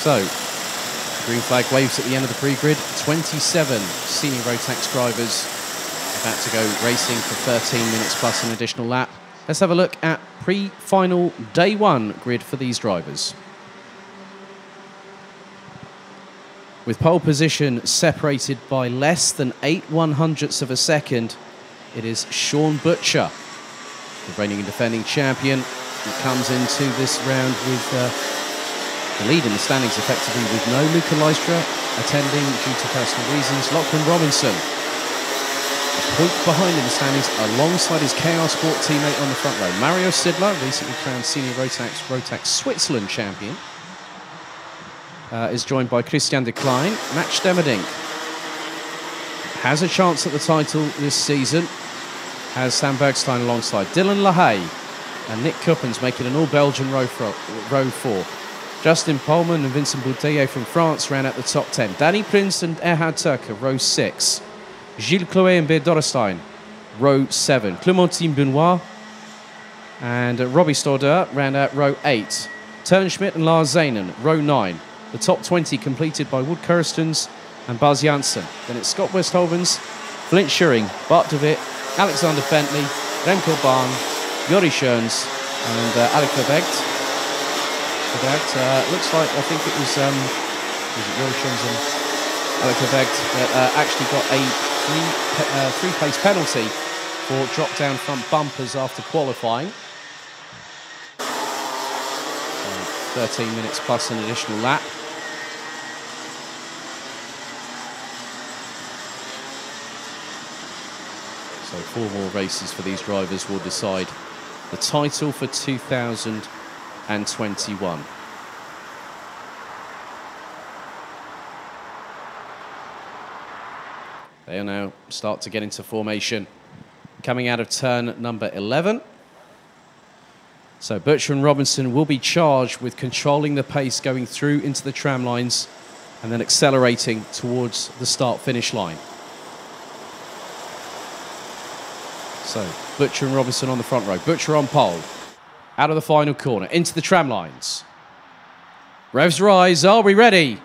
So, green flag waves at the end of the pre-grid. 27 senior Rotax drivers about to go racing for 13 minutes plus an additional lap. Let's have a look at pre-final day one grid for these drivers. With pole position separated by less than 8/100ths of a second, it is Sean Butcher, the reigning and defending champion, who comes into this round with the lead in the standings effectively, with no Luca Lystra attending due to personal reasons. Lachlan Robinson, a point behind in the standings alongside his KR Sport teammate on the front row. Mario Sidler, recently crowned senior Rotax Switzerland champion, is joined by Christian de Klein. Max Stemmerdink has a chance at the title this season, has Sam Bergstein alongside Dylan LaHaye and Nick Cuppens making an all-Belgian row 4. Justin Polman and Vincent Bouteille from France ran out the top 10. Danny Prince and Erhard Turker, row 6. Gilles Chloé and Beer Dorrestein, row 7. Clémentine Benoit and Robbie Stordeur ran out row 8. Turnschmidt and Lars Zanen, row 9. The top 20 completed by Wood Kirstens and Buzz Janssen. Then it's Scott Westhovens, Flint Schuring, Bart de Wit, Alexander Bentley, Remco Bahn, Jori Schoens and Alec Verbeekt. Looks like, I think it was Jori Schoens and Alec Verbeekt that actually got a three-place penalty for drop-down front bumpers after qualifying. 13 minutes plus an additional lap. So 4 more races for these drivers will decide the title for 2021. They'll now start to get into formation. Coming out of turn number 11. So Butcher and Robinson will be charged with controlling the pace going through into the tram lines and then accelerating towards the start-finish line. So Butcher and Robinson on the front row. Butcher on pole. Out of the final corner, into the tram lines. Revs rise, are we ready?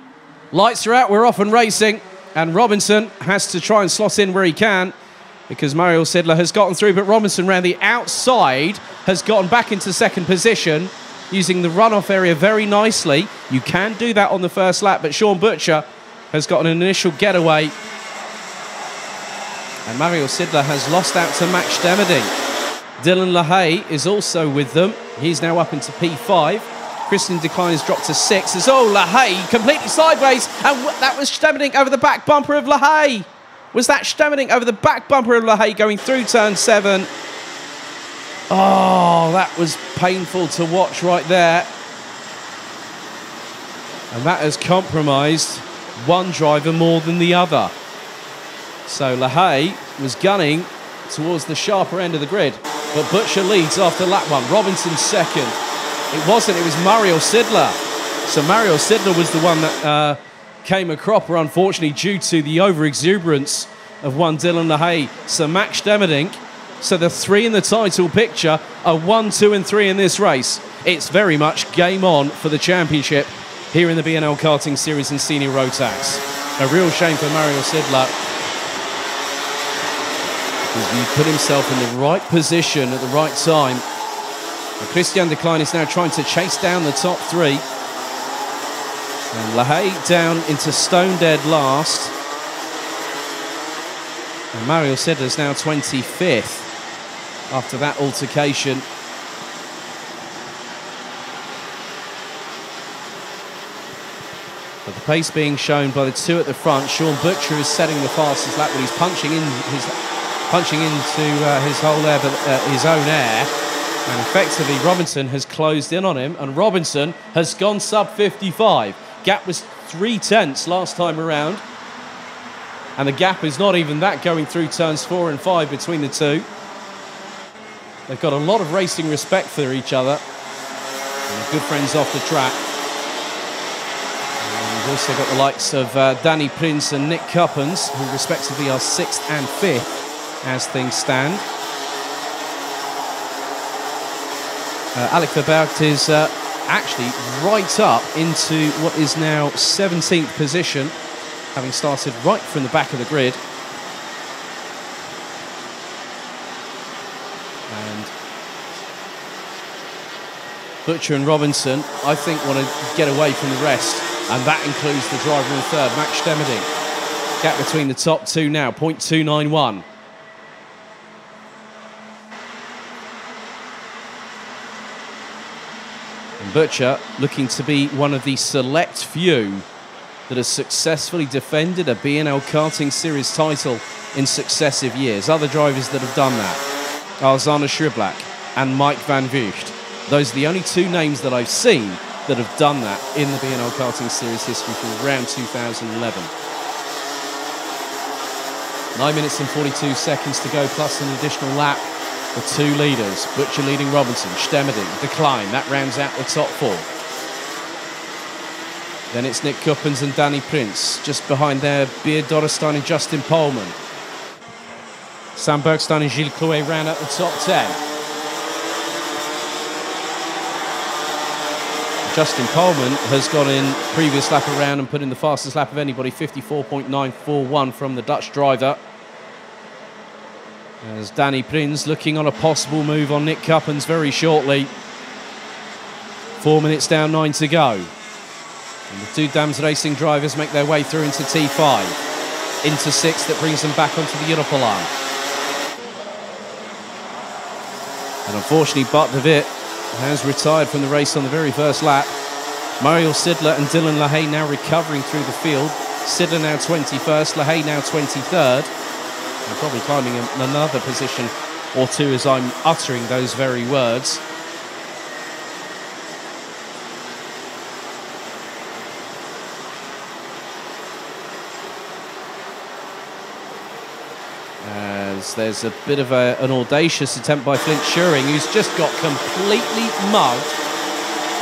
Lights are out, we're off and racing. And Robinson has to try and slot in where he can, because Mario Sidler has gotten through, but Robinson round the outside has gotten back into second position, using the runoff area very nicely. You can do that on the first lap, but Sean Butcher has got an initial getaway. And Mario Sidler has lost out to Max Stemmerdink. Dylan LaHaye is also with them. He's now up into P5. Christian de Klein has dropped to 6. As LaHaye completely sideways, and that was Stemmerdink over the back bumper of LaHaye. Was that Stemmerdink over the back bumper of LaHaye going through turn 7? Oh, that was painful to watch right there. And that has compromised one driver more than the other. So LaHaye was gunning towards the sharper end of the grid, but Butcher leads after lap 1. Robinson second. It wasn't, it was Mario Sidler. So Mario Sidler was the one that came a cropper, unfortunately, due to the over-exuberance of one Dylan LaHaye. So Max Stemmerdink. So the 3 in the title picture are 1, 2 and 3 in this race. It's very much game on for the championship here in the BNL Karting Series and Senior Rotax. A real shame for Mario Sidler, because he put himself in the right position at the right time. And Christian de Klein is now trying to chase down the top 3. And LaHaye down into stone dead last. And Mario Sidler is now 25th after that altercation. But the pace being shown by the 2 at the front. Sean Butcher is setting the fastest lap, but he's punching into his whole air, but his own air. And effectively, Robinson has closed in on him, and Robinson has gone sub 55. Gap was 3/10 last time around, and the gap is not even that going through turns 4 and 5 between the two. They've got a lot of racing respect for each other, and they're good friends off the track. And we've also got the likes of Danny Prince and Nick Cuppens, who respectively are 6th and 5th as things stand. Alec Verbeekt is actually right up into what is now 17th position, having started right from the back of the grid. And Butcher and Robinson, I think, want to get away from the rest, and that includes the driver in third, Max Stemmerding. Gap between the top two now, 0.291. And Butcher looking to be one of the select few that has successfully defended a BNL Karting Series title in successive years. Other drivers that have done that are Zana Schriblak and Mike Van Vugt. Those are the only two names that I've seen that have done that in the BNL Karting Series history from around 2011. 9 minutes and 42 seconds to go, plus an additional lap. The two leaders, Butcher leading Robinson, Stemmerding, Decline. That rounds out the top four. Then it's Nick Kuppens and Danny Prince. Just behind there, Beard Dorrestein and Justin Pohlmann. Sam Bergstein and Gilles Clouet round out the top 10. Justin Pohlmann has got in previous lap around and put in the fastest lap of anybody, 54.941 from the Dutch driver. As Danny Prince looking on a possible move on Nick Kuppens very shortly. 4 minutes down, 9 to go. And the two Dams Racing drivers make their way through into T5. Into 6, that brings them back onto the Europolan. And unfortunately, Bart de Wit has retired from the race on the very first lap. Mario Sidler and Dylan LaHaye now recovering through the field. Sidler now 21st, LaHaye now 23rd. And probably climbing another position or two as I'm uttering those very words. As there's a bit of an audacious attempt by Flint Schuring, who's just got completely mugged.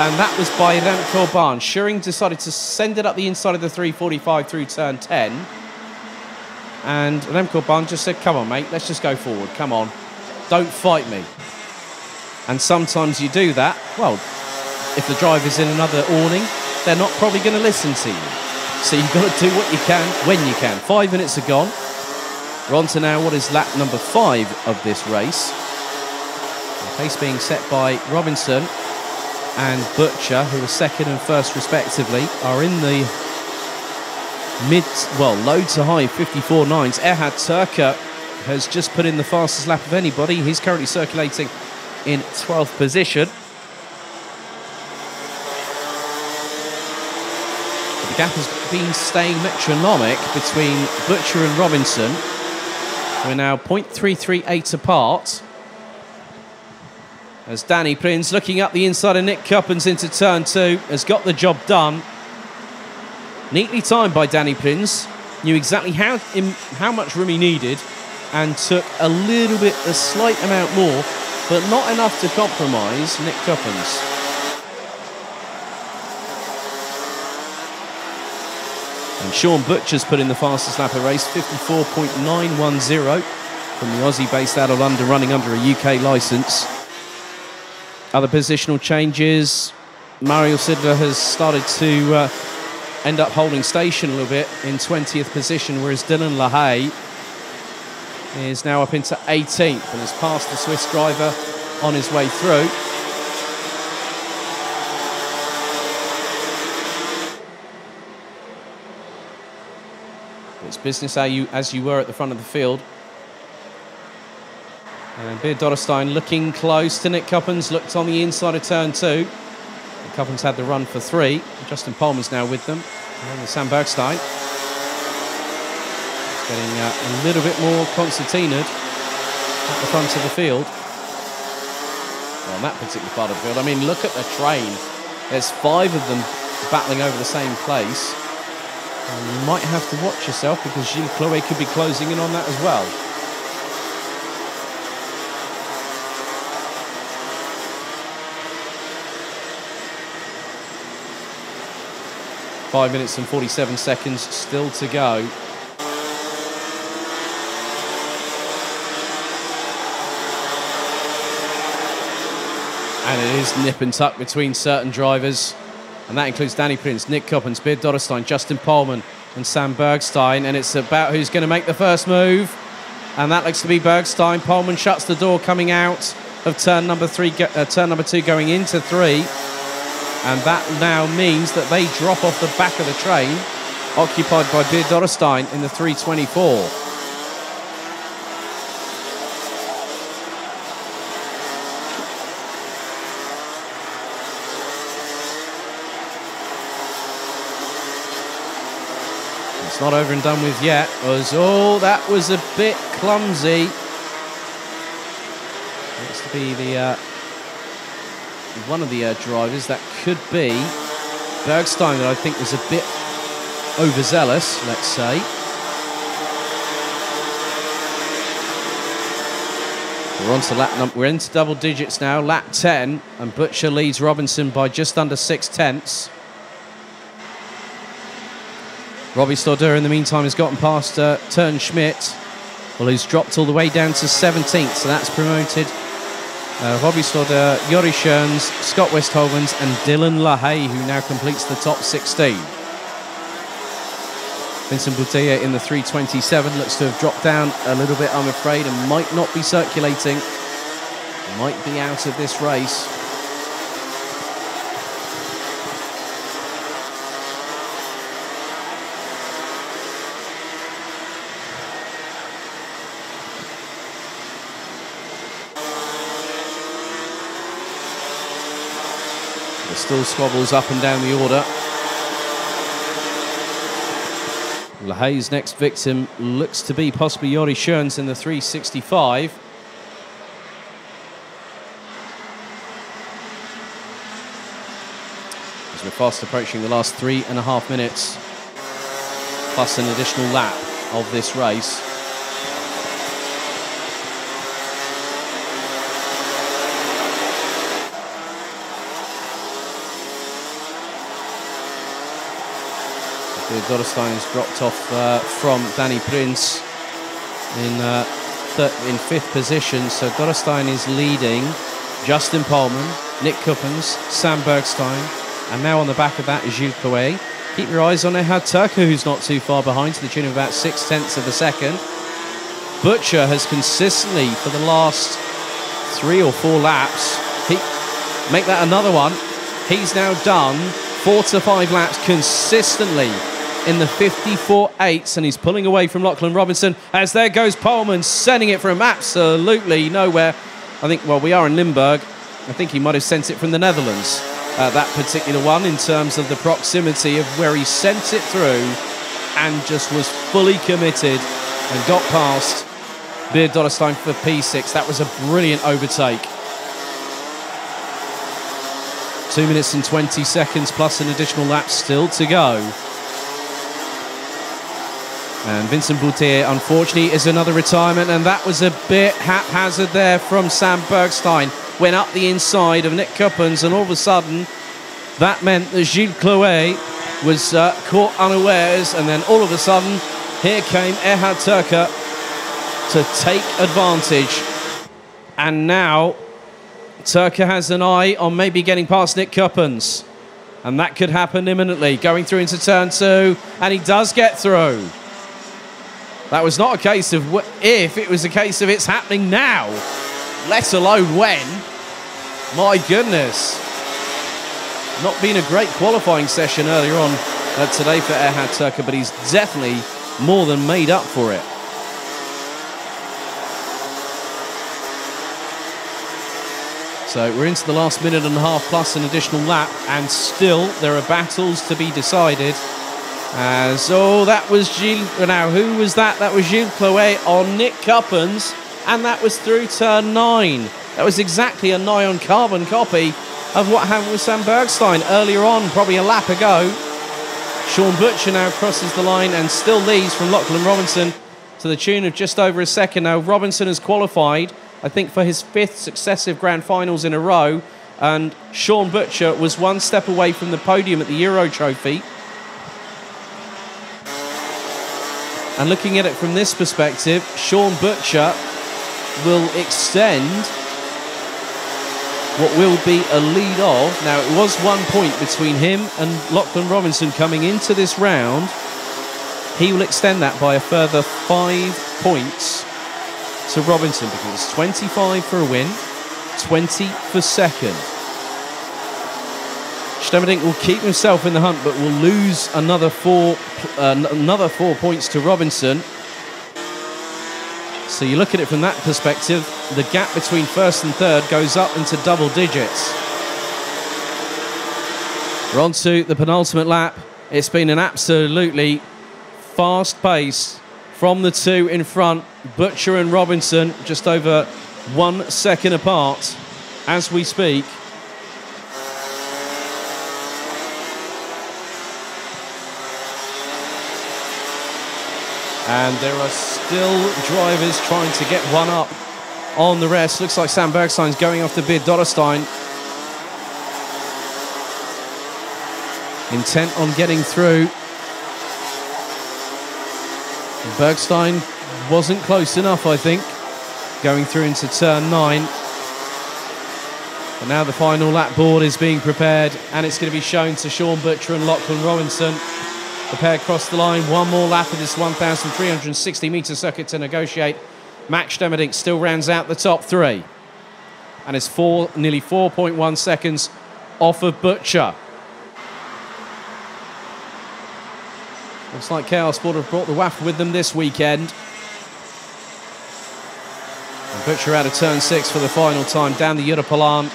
And that was by Remco Barnes. Schuring decided to send it up the inside of the 345 through turn 10. And Remco Barnes just said, come on, mate, let's just go forward. Come on. Don't fight me. And sometimes you do that. Well, if the driver's in another awning, they're not probably going to listen to you. So you've got to do what you can when you can. 5 minutes are gone. We're on to now what is lap number 5 of this race. The pace being set by Robinson and Butcher, who are second and first respectively, are in the low to high 54.9s. Erhard Turker has just put in the fastest lap of anybody. He's currently circulating in 12th position. But the gap has been staying metronomic between Butcher and Robinson. We're now 0.338 apart. As Danny Prince, looking up the inside of Nick Kuppens into turn 2, has got the job done. Neatly timed by Danny Prince. Knew exactly how much room he needed and took a slight amount more, but not enough to compromise Nick Kuppens. And Sean Butcher's put in the fastest lap of the race, 54.910 from the Aussie based out of London, running under a UK licence. Other positional changes. Mario Sidler has started to end up holding station a little bit in 20th position, whereas Dylan LaHaye is now up into 18th and has passed the Swiss driver on his way through. It's business as you were at the front of the field. And Beard Dorrestein looking close to Nick Kuppens, looked on the inside of turn 2. Kuppens had the run for 3. Justin Pohlmann's now with them. And Sam Bergstein. He's getting a little bit more concertinaed at the front of the field. Well, in that particular part of the field, I mean, look at the train. There's 5 of them battling over the same place. And you might have to watch yourself because Gilles Clouet could be closing in on that as well. Five minutes and 47 seconds still to go. And it is nip and tuck between certain drivers, and that includes Danny Prince, Nick Coppens, Beard Dotterstein, Justin Pohlmann and Sam Bergstein, and it's about who's going to make the first move, and that looks to be Bergstein. Pohlmann shuts the door coming out of turn number 2 going into 3, and that now means that they drop off the back of the train, occupied by Beard Dotterstein in the 324. It's not over and done with yet. That was a bit clumsy. Looks to be the one of the drivers. That could be Bergstein, that I think was a bit overzealous, let's say. We're into double digits now, lap 10, and Butcher leads Robinson by just under 6/10. Robbie Stodder, in the meantime, has gotten past Turn Schmidt, well, who's dropped all the way down to 17th, so that's promoted Robbie Stodder, Jori Schoens, Scott Westhovens, and Dylan LaHaye, who now completes the top 16. Vincent Boutella in the 327 looks to have dropped down a little bit, I'm afraid, and might not be circulating. Might be out of this race. Still squabbles up and down the order. LaHaye's next victim looks to be possibly Jori Schoens in the 365. As we're fast approaching the last 3.5 minutes, plus an additional lap of this race. Dotterstein has dropped off from Danny Prince in 5th position, so Dotterstein is leading Justin Pohlmann, Nick Coppens, Sam Bergstein, and now on the back of that is Gilles Clouet. Keep your eyes on Ehad Turka, who's not too far behind, to the tune of about 6/10 of a second. Butcher has consistently, for the last 3 or 4 laps, make that another one, he's now done 4 to 5 laps consistently in the 54.8s, and he's pulling away from Lachlan Robinson as there goes Pohlmann, sending it from absolutely nowhere. I think, well, we are in Limburg. I think he might have sent it from the Netherlands, that particular one, in terms of the proximity of where he sent it through and just was fully committed and got past Beard Dotterstein for P6. That was a brilliant overtake. 2 minutes and 20 seconds plus an additional lap still to go. And Vincent Boutier, unfortunately, is another retirement, and that was a bit haphazard there from Sam Bergstein. Went up the inside of Nick Coppens, and all of a sudden, that meant that Gilles Clouet was caught unawares, and then all of a sudden, here came Ehad Turka to take advantage. And now, Turka has an eye on maybe getting past Nick Coppens, and that could happen imminently. Going through into turn 2, and he does get through. That was not a case of if, it was a case of it's happening now, let alone when. My goodness. Not been a great qualifying session earlier on today for Ehad Turka, but he's definitely more than made up for it. So we're into the last minute and a half plus an additional lap, and still there are battles to be decided. That was Gilles. Now, who was that? That was Gilles Clouet on Nick Coppens, and that was through turn 9. That was exactly a nigh on carbon copy of what happened with Sam Bergstein earlier on, probably a lap ago. Sean Butcher now crosses the line and still leads from Lachlan Robinson to the tune of just over a second. Now, Robinson has qualified, I think, for his 5th successive grand finals in a row, and Sean Butcher was 1 step away from the podium at the Euro Trophy. And looking at it from this perspective, Sean Butcher will extend what will be a lead of. Now, it was 1 point between him and Lachlan Robinson coming into this round. He will extend that by a further 5 points to Robinson, because it's 25 for a win, 20 for second. Stemmerdink will keep himself in the hunt, but will lose another 4 points to Robinson. So you look at it from that perspective, the gap between first and third goes up into double digits. We're on to the penultimate lap. It's been an absolutely fast pace from the two in front. Butcher and Robinson just over 1 second apart as we speak. And there are still drivers trying to get one up on the rest. Looks like Sam Bergstein's going off the Beard Dotterstein. Intent on getting through. Bergstein wasn't close enough, I think, going through into turn 9. But now the final lap board is being prepared, and it's going to be shown to Sean Butcher and Lachlan Robinson. The pair cross the line. One more lap of this 1,360-metre circuit to negotiate. Max Stemmerdink still rounds out the top 3. And is nearly 4.1 seconds off of Butcher. Looks like Chaos Sport have brought the WAF with them this weekend. And Butcher out of turn 6 for the final time down the Europalan.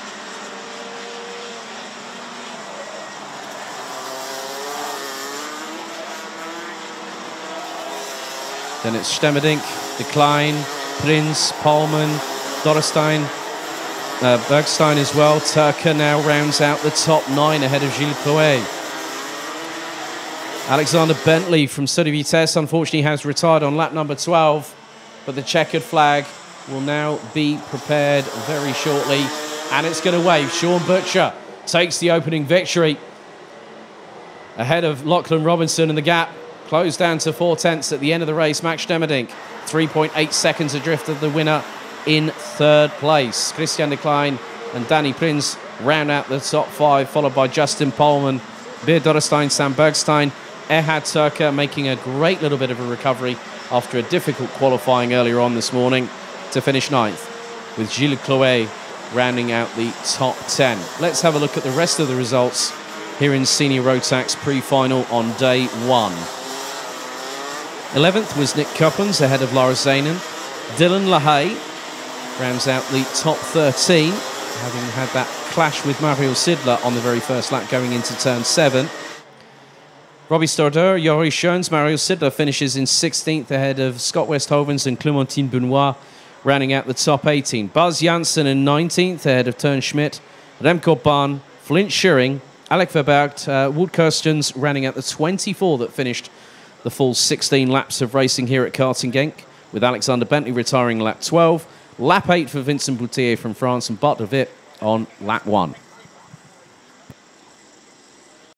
Then it's Stemmerdink, De Klein, Prinz, Polman, Dotterstein, Bergstein as well. Turker now rounds out the top 9 ahead of Gilles Clouet. Alexander Bentley from Study Vitesse unfortunately has retired on lap number 12, but the checkered flag will now be prepared very shortly, and it's going to wave. Sean Butcher takes the opening victory ahead of Lachlan Robinson, and the gap closed down to 4/10 at the end of the race. Max Stemmerdink, 3.8 seconds adrift of the winner in third place. Christian De Klein and Danny Prinz round out the top 5, followed by Justin Polman, Beard Dotterstein, Sam Bergstein, Erhard Turker making a great little bit of a recovery after a difficult qualifying earlier on this morning to finish 9th, with Gilles Clouet rounding out the top 10. Let's have a look at the rest of the results here in Senior Rotax pre-final on day 1. 11th was Nick Cuppens ahead of Lars Zanen. Dylan LaHaye rounds out the top 13, having had that clash with Mario Sidler on the very first lap going into turn 7. Robbie Storder, Jori Schoens, Mario Sidler finishes in 16th ahead of Scott Westhovens and Clementine Benoit, rounding out the top 18. Buzz Janssen in 19th ahead of Tern Schmidt, Remco Bahn, Flint Schuring, Alec Verbergt, Wood Kirstens rounding out the 24 that finished the full 16 laps of racing here at Karting Genk, with Alexander Bentley retiring lap 12, lap 8 for Vincent Boutier from France, and Bart de Witt on lap 1.